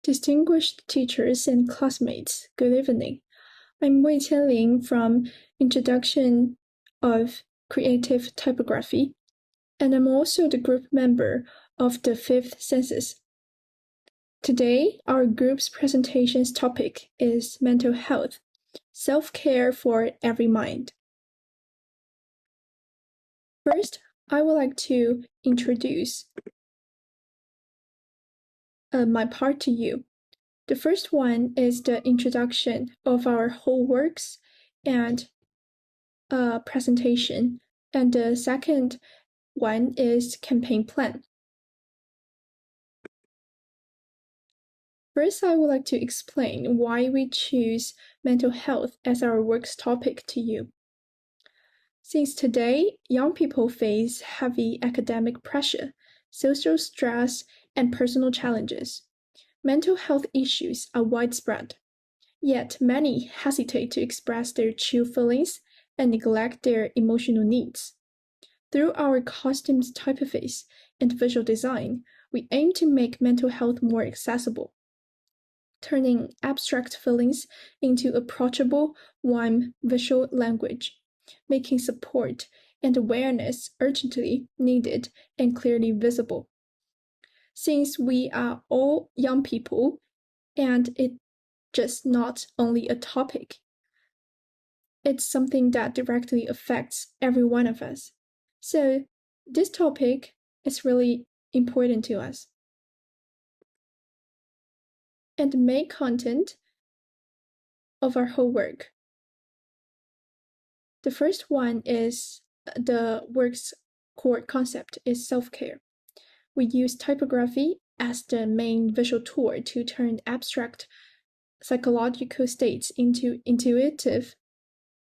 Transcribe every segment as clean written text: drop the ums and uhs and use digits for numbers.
Distinguished teachers and classmates, good evening. I'm Wei Qianling from Introduction of Creative Typography, and I'm also the group member of the 5th census. Today, our group's presentation's topic is mental health, self-care for every mind. First, I would like to introduce my part to you. The first one is the introduction of our whole works and presentation, and the second one is campaign plan. First, I would like to explain why we choose mental health as our work's topic to you. Since today, young people face heavy academic pressure, social stress, and personal challenges. Mental health issues are widespread, yet many hesitate to express their true feelings and neglect their emotional needs. Through our costumes typeface and visual design, we aim to make mental health more accessible, turning abstract feelings into approachable, warm visual language, making support and awareness urgently needed and clearly visible. Since we are all young people, and it's just not only a topic, it's something that directly affects every one of us. So this topic is really important to us. And the main content of our whole work. The first one is the work's core concept is self-care. We use typography as the main visual tool to turn abstract psychological states into intuitive,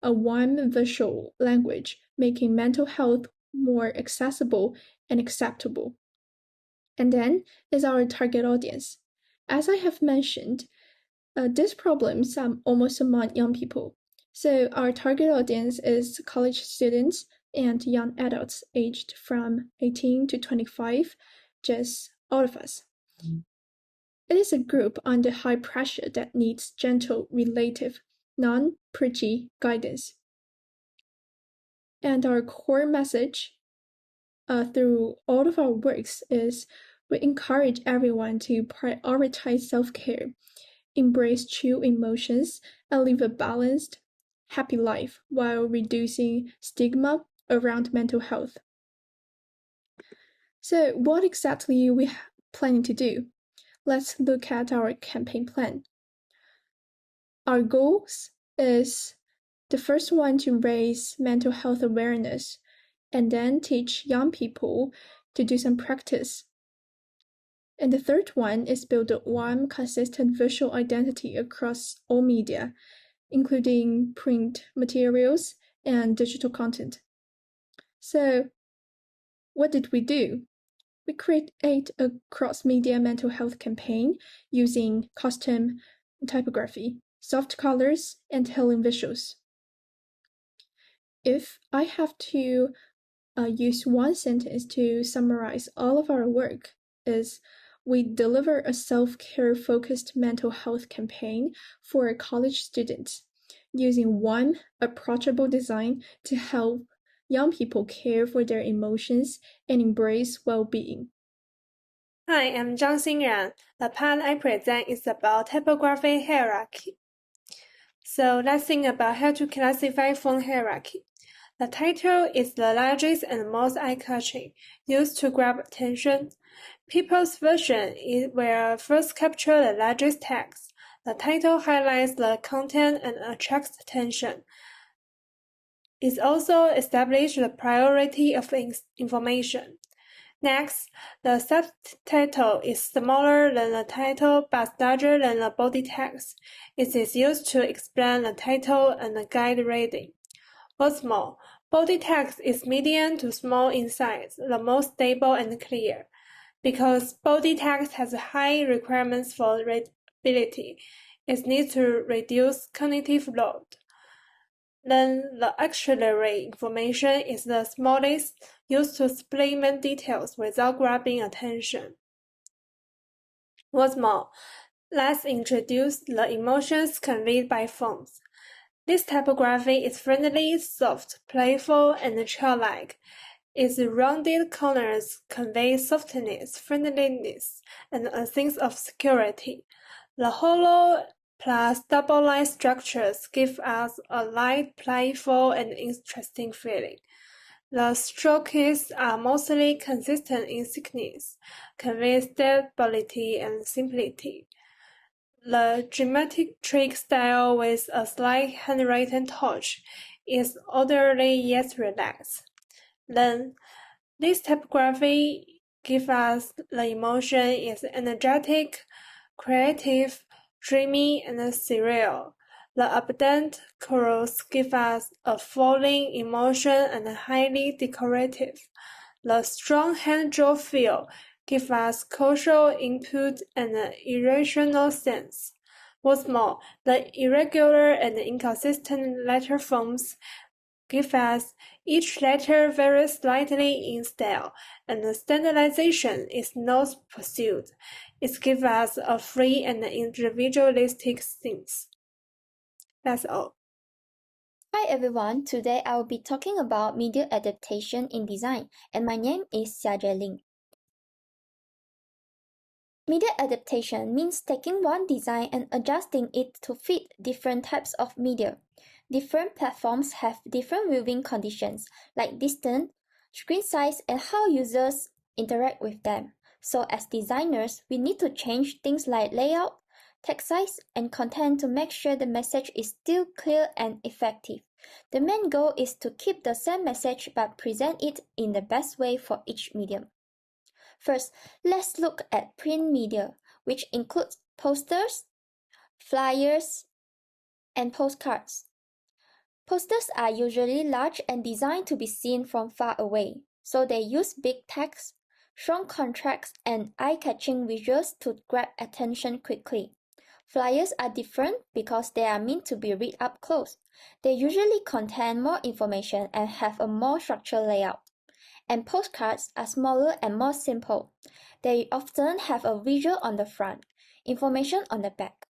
a warm visual language, making mental health more accessible and acceptable. And then is our target audience. As I have mentioned, these problems are almost among young people. So our target audience is college students and young adults aged from 18 to 25, just all of us. It is a group under high pressure that needs gentle, relative, non-preachy guidance. And our core message through all of our works is we encourage everyone to prioritize self-care, embrace true emotions, and live a balanced, happy life while reducing stigma around mental health. So what exactly are we planning to do? Let's look at our campaign plan. Our goals is the first one to raise mental health awareness and then teach young people to do some practice. And the third one is build a warm, consistent visual identity across all media, including print materials and digital content. So what did we do? We created a cross-media mental health campaign using costume typography, soft colors, and healing visuals. If I have to use one sentence to summarize all of our work, is we deliver a self-care focused mental health campaign for college students using one approachable design to help young people care for their emotions and embrace well-being. Hi, I'm Zhang Xingran. The part I present is about typography hierarchy. So let's think about how to classify font hierarchy. The title is the largest and most eye-catching, used to grab attention. People's version will first capture the largest text. The title highlights the content and attracts attention. It also establishes the priority of information. Next, the subtitle is smaller than the title but larger than the body text. It is used to explain the title and guide reading. What's more, body text is medium to small in size, the most stable and clear. Because body text has high requirements for readability, it needs to reduce cognitive load. Then the auxiliary information is the smallest, used to supplement details without grabbing attention. What's more, Let's introduce the emotions conveyed by fonts. This typography is friendly, soft, playful, and childlike. Its rounded corners convey softness, friendliness, and a sense of security. The hollow plus double-line structures give us a light, playful, and interesting feeling. The strokes are mostly consistent in thickness, convey stability and simplicity. The geometric style with a slight handwritten touch is orderly yet relaxed. Then, this typography gives us the emotion is energetic, creative, dreamy, and surreal. The abundant colors give us a falling emotion and highly decorative. The strong hand-draw feel give us cultural input and an irrational sense. What's more, the irregular and inconsistent letter forms give us each letter very slightly in style, and the standardization is not pursued. It gives us a free and individualistic sense. That's all. Hi everyone, today I will be talking about media adaptation in design, and my name is Xiaojie Ling. Media adaptation means taking one design and adjusting it to fit different types of media. Different platforms have different viewing conditions, like distance, screen size, and how users interact with them. So as designers, we need to change things like layout, text size, and content to make sure the message is still clear and effective. The main goal is to keep the same message but present it in the best way for each medium. First, let's look at print media, which includes posters, flyers, and postcards. Posters are usually large and designed to be seen from far away, so they use big text, strong contrast, and eye-catching visuals to grab attention quickly. Flyers are different because they are meant to be read up close. They usually contain more information and have a more structured layout. And postcards are smaller and more simple. They often have a visual on the front, information on the back.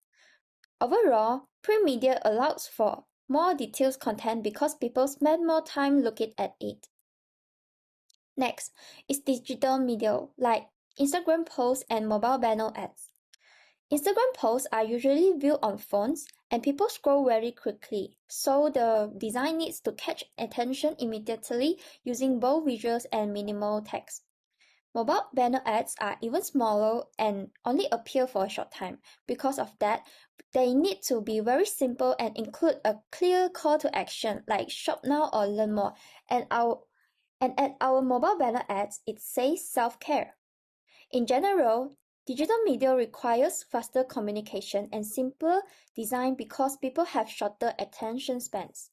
Overall, print media allows for more detailed content because people spend more time looking at it. Next is digital media like Instagram posts and mobile banner ads. Instagram posts are usually viewed on phones and people scroll very quickly, so the design needs to catch attention immediately using both visuals and minimal text. Mobile banner ads are even smaller and only appear for a short time. Because of that, they need to be very simple and include a clear call to action like shop now or learn more. And at our mobile banner ads, it says self-care. In general, digital media requires faster communication and simpler design because people have shorter attention spans.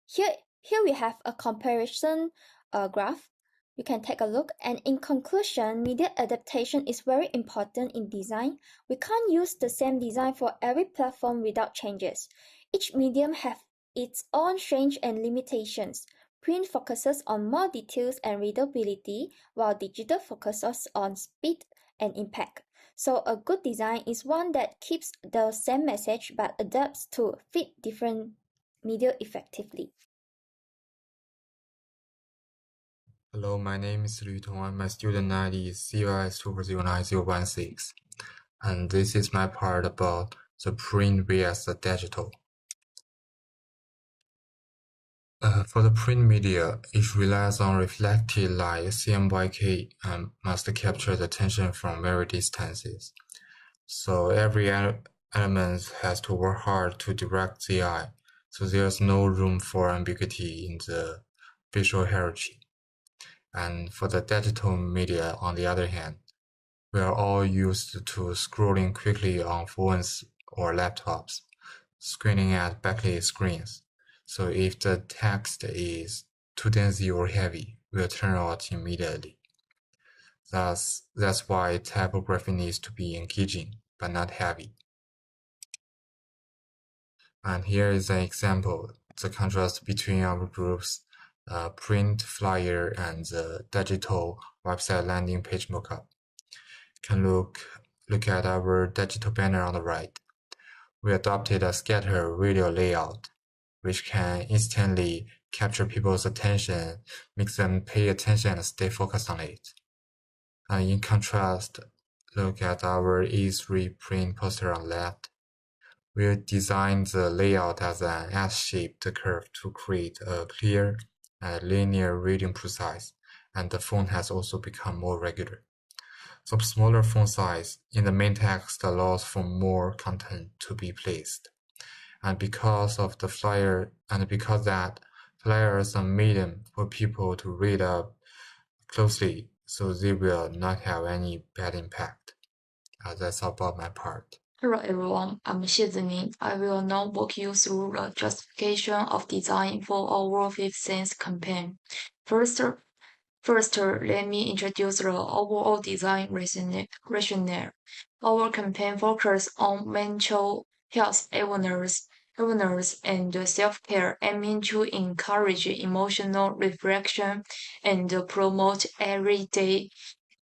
Here we have a comparison graph. You can take a look, and in conclusion, media adaptation is very important in design. We can't use the same design for every platform without changes. Each medium has its own strengths and limitations. Print focuses on more details and readability, while digital focuses on speed and impact. So a good design is one that keeps the same message but adapts to fit different media effectively. Hello, my name is Lü Tong and my student ID is COS20916. And this is my part about the print vs the digital. For the print media, it relies on reflected light CMYK and must capture the attention from very distances. So every element has to work hard to direct the eye, so there's no room for ambiguity in the visual hierarchy. And for the digital media, on the other hand, we are all used to scrolling quickly on phones or laptops, screening at backlit screens. So if the text is too dense or heavy, we'll turn out immediately. That's why typography needs to be engaging, but not heavy. And here is an example, the contrast between our groups, print flyer and the digital website landing page mockup can look look at our digital banner on the right. We adopted a scatter video layout, which can instantly capture people's attention, make them pay attention and stay focused on it. And in contrast, look at our E3 print poster on the left. We designed the layout as an S-shaped curve to create a clear and linear reading process, and the font has also become more regular. Some smaller font size in the main text allows for more content to be placed. And because that flyers are medium for people to read up closely, so they will not have any bad impact. That's about my part. Hello everyone, I'm Xie Zining. I will now walk you through the justification of design for our Fifth Sense campaign. First, let me introduce the overall design rationale. Our campaign focuses on mental health awareness and self-care, aiming to encourage emotional reflection and promote everyday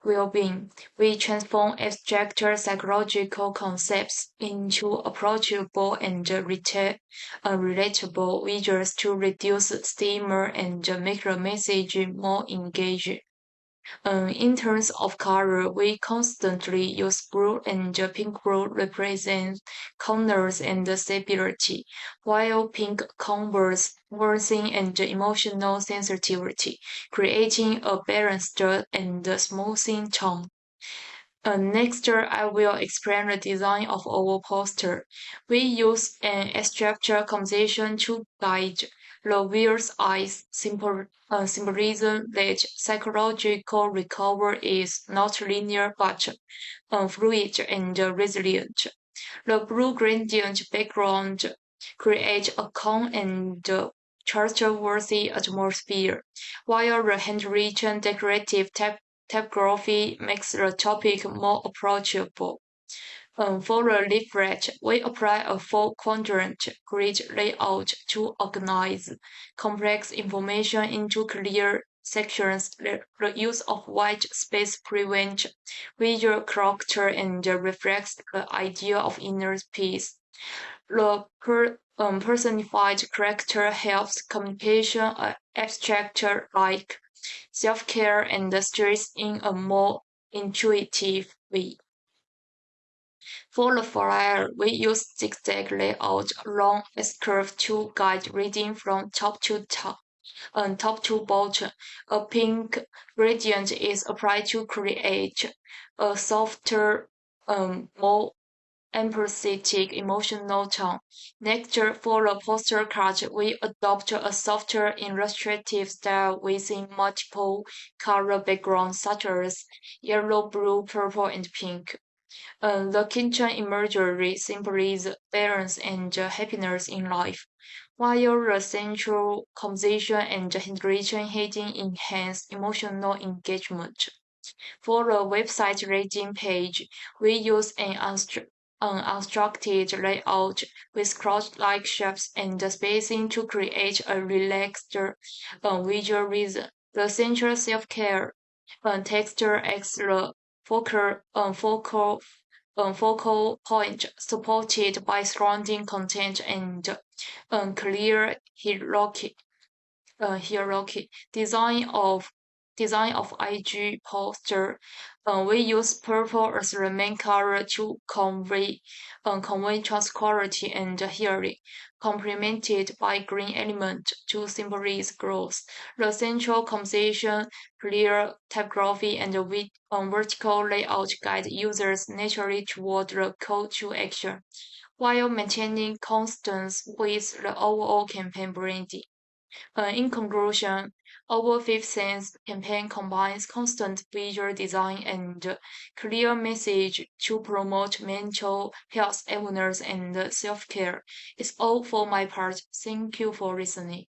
well-being. We transform abstract psychological concepts into approachable and relatable visuals to reduce stigma and make the message more engaging. In terms of color, we constantly use blue and pink. Blue represent calmness and stability, while pink conveys warmth and emotional sensitivity, creating a balanced and smoothing tone. Next, I will explain the design of our poster. We use an abstract composition to guide the viewer's eyes, symbolism that psychological recovery is not linear but fluid and resilient. The blue gradient background creates a calm and trustworthy atmosphere, while the handwritten decorative typography makes the topic more approachable. For the leaflet, we apply a four-quadrant grid layout to organize complex information into clear sections. The use of white space prevents visual clutter and reflects the idea of inner peace. The personified character helps communication abstract like self-care and stress in a more intuitive way. For the flyer, we use zigzag layout along a curve to guide reading from top to bottom. A pink gradient is applied to create a softer, more empathetic emotional tone. Next, for the poster card, we adopt a softer illustrative style within multiple color backgrounds such as yellow, blue, purple, and pink. The kitchen imagery symbolizes balance and happiness in life, while the central composition and handwritten heading enhance emotional engagement. For the website rating page, we use an unstructured layout with cross-like shapes and spacing to create a relaxed visual rhythm. The central self-care texture acts the focal point, supported by surrounding content and clear hierarchy. Design of IG poster. We use purple as the main color to convey tranquility and healing, complemented by green element to symbolize growth. The central composition, clear typography, and vertical layout guide users naturally toward the call to action, while maintaining constance with the overall campaign branding. In conclusion, our Fifth Sense campaign combines constant visual design and clear message to promote mental health awareness and self-care. It's all for my part. Thank you for listening.